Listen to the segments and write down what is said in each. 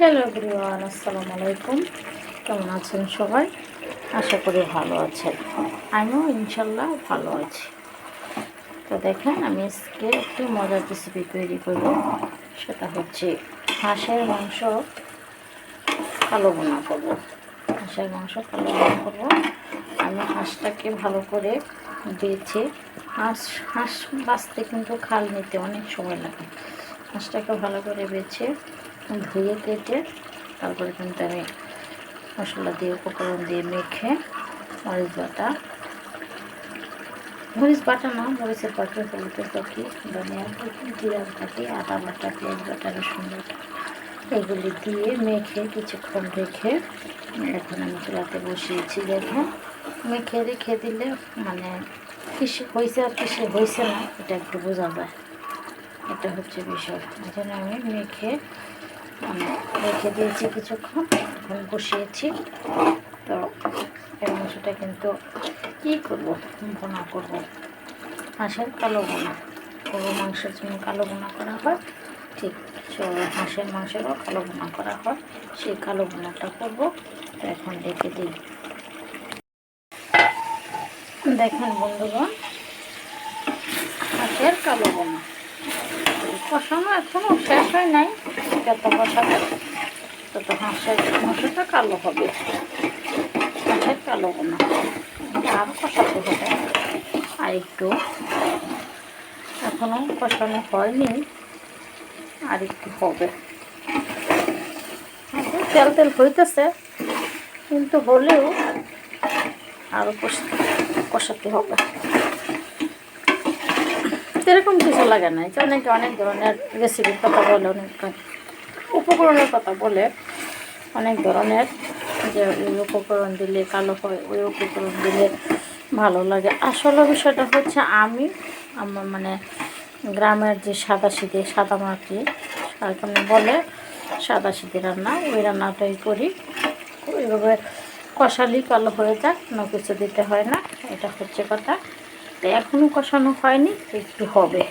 Hello everyone, আসসালামু আলাইকুম। কেমন আছেন সবাই? আশা করি ভালো আছেন। আমিও ইনশাল্লাহ ভালো আছি। তো দেখেন, আমি আজকে একটি মজার রেসিপি তৈরি করব। সেটা হচ্ছে হাঁসের মাংস কালো বোনা করব। হাঁসের মাংস কালো বোনা করব। আমি হাঁসটাকে ভালো করে বেছে, হাঁস বাছতে কিন্তু খাল নিতে অনেক সময় লাগে। হাঁসটাকে ভালো করে বেছে ধুয়ে কেটে তারপরে কিন্তু আমি মশলা দিয়ে উপকরণ দিয়ে মেখে মরিচ বাটা না, মরিচের পাখি, হলুদের পাখি, ধনিয়ার পাখি, জিরার পাখি, আদা বাটা, পেঁয়াজ বাটা, রসুন বাটা এগুলি দিয়ে মেখে কিছুক্ষণ রেখে এখন আমি চুলাতে বসিয়েছি। দেখেন, মেখে রেখে দিলে মানে কিসে হয়েছে আর কিসে হয়েছে না এটা একটু বোঝা যায়। এটা হচ্ছে বিষয়। এখানে আমি মেখে রেখে দিয়েছি কিছুক্ষণ, এখন বসিয়েছি। তো এই মাংসটা কিন্তু কী করবো, বোনা করবো, হাঁসের কালো বোনা। গরু মাংসের জন্য কালো বোনা করা হয়, ঠিক হাঁসের মাংসেরও কালো বোনা করা হয়। সেই কালো বোনাটা করবো। তো এখন রেখে দিই। দেখেন বন্ধুগণ, হাঁসের কালো বোনা কষানো এখনও শেষ হয় নাই। যত কষাবে তত হাঁসের মাংসটা কালো হবে। হাঁসের কালো বোনা আরও কষাতে হবে, আর একটু এখনও কষানো হয়নি, আর একটু হবে। তেল তেল হইতেছে, কিন্তু হলেও আরও কষাতে হবে। এরকম কিছু লাগে না। যে অনেকে অনেক ধরনের রেসিপির কথা বলে, অনেক উপকরণের কথা বলে, অনেক ধরনের, যে ওই উপকরণ দিলে কালো হয়, ওই উপকরণ দিলে ভালো লাগে। আসলে বিষয়টা হচ্ছে আমার গ্রামের যে সাদা মাটি এখানে বলে সাদা সিধে রান্না, ওই রান্নাটাই করি। ওইভাবে কষালি কালো হয়ে যাক, কোনো কিছু দিতে হয় না, এটা হচ্ছে কথা। তো এখনও কষানো হয়নি, একটু হবে।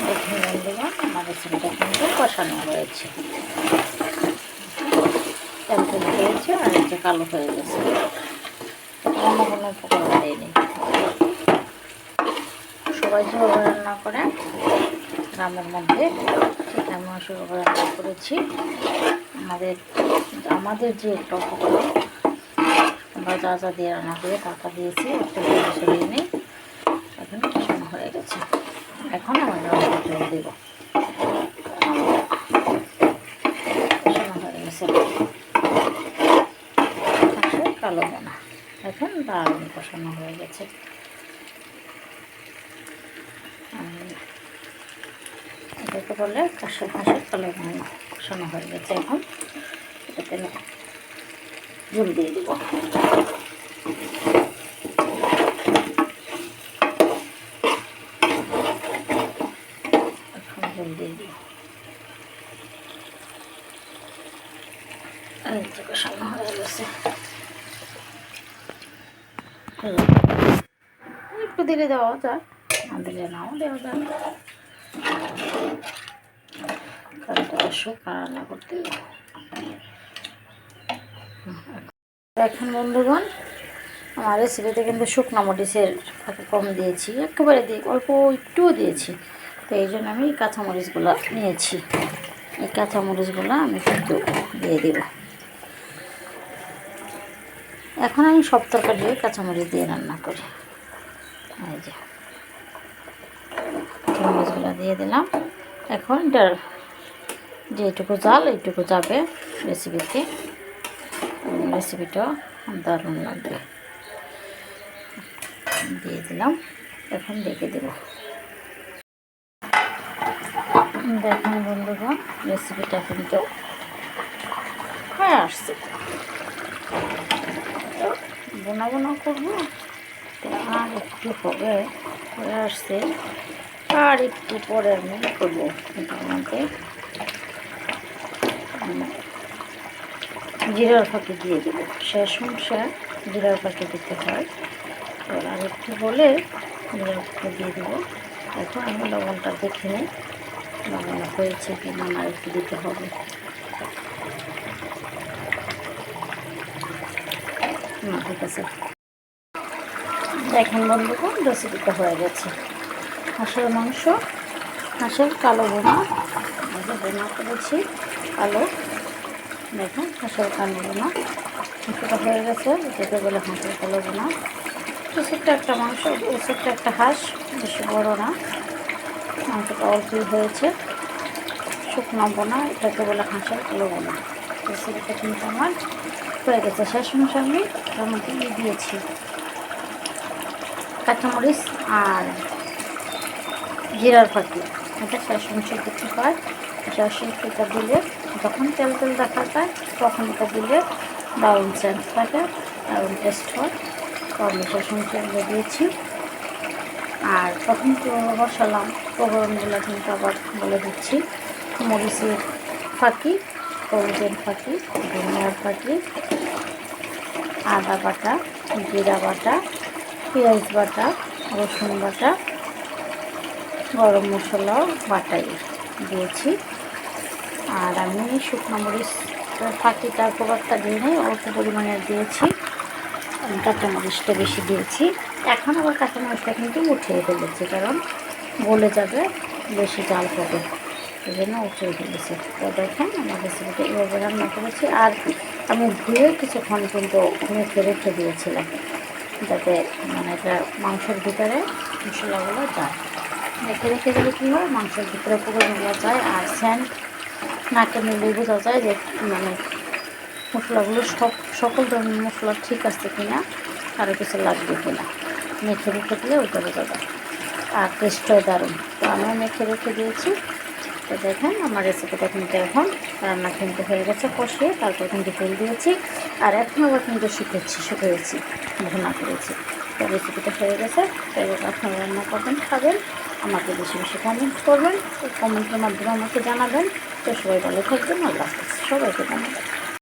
দেখুন বন্ধুগণ, আমার রেসিপিটা কিন্তু কষানো হয়েছে, তেল তেল হয়েছে, আর এই যে কালো হয়ে গেছে। অন্য কোনো উপকরণ দিইনি। সবাই যেভাবে রান্না করে গ্রামের মধ্যে, সেটা আমি সেভাবে রান্না করেছি। আমাদের যে একটা উপকরণ আমরা যা যা দিয়ে রান্না করে টাকা দিয়েছি, একটু সরিয়ে নেই। এখন কষানো হয়ে গেছে। এখন আমার রান্না জল দেব। কষানো হয়ে গেছে হাঁসের কালো বোনা। এখন দারুণ কষানো হয়ে গেছে। এটাকে বলে হাঁসের কালো বোনা। কষানো হয়ে গেছে। এখন এটাতে ঝুল দিয়ে দিব। এখন ঝুল দিয়ে দিব। এই যে কষানো হয়ে গেছে। একটু দিলে দেওয়া যায়, না দিলে নাও দেওয়া যায়। রান্না করতে এখন বন্ধুগণ, আমার রেসিপিতে কিন্তু শুকনো মরিচের কম দিয়েছি, একেবারে অল্প একটুও দিয়েছি। তো এই জন্য আমি কাঁচামরিচগুলো নিয়েছি। এই কাঁচামরিচগুলো আমি কিন্তু দিয়ে দেব। এখন আমি সব তরকারি কাঁচামরিচ দিয়ে রান্না করি। এই যে কাঁচামরিচগুলো দিয়ে দিলাম। এখন এটার যেটুকু জাল এইটুকু যাবে রেসিপিতে, রেসিপিটা দারুণ লাগবে। দিয়ে দিলাম। এখন রেখে দেব। দেখুন বন্ধুগণ, রেসিপিটা কিন্তু হয়ে আসছে। বোনা বোনা করবো, আর একটু হবে, হয়ে আসছে। আর একটু পরে আমি করবো, এটার মধ্যে জিরার ফাঁকি দিয়ে দেবো। শেষ অংশে জিরার ফাঁকি দিতে হয়। আর একটু বলে জিরার ফাঁকি দিয়ে দেবো। এখন আমি লবণটা দেখে নিই, লবণ হয়েছে কি না না একটু দিতে হবে। না ঠিক আছে, দেখেন বন্ধুগণ রেসিপিটা হয়ে গেছে। হাঁসের মাংস, হাঁসের কালো বোনা, বোনা করেছি কালো, দেখেন হাঁসের কালো বোনা মাংসটা হয়ে গেছে, যেটা বলে হাঁসের কালো বোনা। ছোট্ট একটা মাংস, ছোট্ট একটা হাঁস, বেশি বড় না, মাংসটা অল্পই হয়েছে। শুকনো বোনা, এটাকে বলে হাঁসের কালো বোনা। রেসিপিটা কিন্তু আমার হয়ে গেছে। শেষমেশ আমি তার মধ্যে দিয়েছি কাঁচামরিচ আর জিরার ফাঁকি, এটা শেষমেশে দিতে হয়। শেষমেশটা দিলে যখন তেল তেল দেখা যায় তখন এটা দিলে দারুণ সেন্স থাকে, দারুণ টেস্ট হয়। তো আমি শেষমেশে দিয়েছি। আর তখন কীভাবে বসালাম উপকরণগুলো কিন্তু আবার বলে দিচ্ছি। মরিচের ফাঁকি, হলুদের ফাঁকি, ধনিয়ার ফাঁকি, আদা বাটা, জিরা বাটা, পেঁয়াজ বাটা, রসুন বাটা, গরম মশলাও বাটাই দিয়েছি। আর আমি শুকনো মরিচ ফাঁকিটা খুব একটা দিয়ে নেই, অল্প পরিমাণে দিয়েছি। কাঁচামরিচটা বেশি দিয়েছি। এখন আবার কাঁচামরিচটা কিন্তু উঠিয়ে ফেলেছি, কারণ গলে যাবে, বেশি জাল হবে, এই জন্য উঠিয়ে ফেলেছি। তো দেখেন আমার রেসিপিটা এভাবে রান্না করেছি। আর আমি ধুয়ে কিছুক্ষণ কিন্তু মেখে রেখে দিয়েছিলাম, যাতে মানে এটা মাংসের ভিতরে মশলাগুলো যায়। মেখে রেখে দিলে কী হয়, মাংসের ভিতরে উপকরণগুলো যায়, আর সেন্ট নাকে নিলেই বোঝা যায় যে মানে মশলাগুলো সকল ধরনের মশলা ঠিক আছে কিনা, আরও কিছু লাগবে কিনা। মেখে রেখে দিলে ওইটা বোঝা যায়, আর টেস্টটাও দারুণ। তো আমিও মেখে রেখে দিয়েছি। তো দেখেন আমার রেসিপিটা কিন্তু এখন রান্না কিন্তু হয়ে গেছে কষিয়ে, তারপর কিন্তু তেল দিয়েছি। আর এখন আবার কিন্তু শুকিয়েছি, ভুনা করেছি। তো রেসিপিটা হয়ে গেছে। তো এবার আপনারা রান্না করবেন, খাবেন, আমাকে বেশি বেশি কমেন্ট করবেন, কমেন্টের মাধ্যমে আমাকে জানাবেন। তো সবাই ভালো থাকবেন, আল্লাহ হাফেজ, সবাইকে ধন্যবাদ।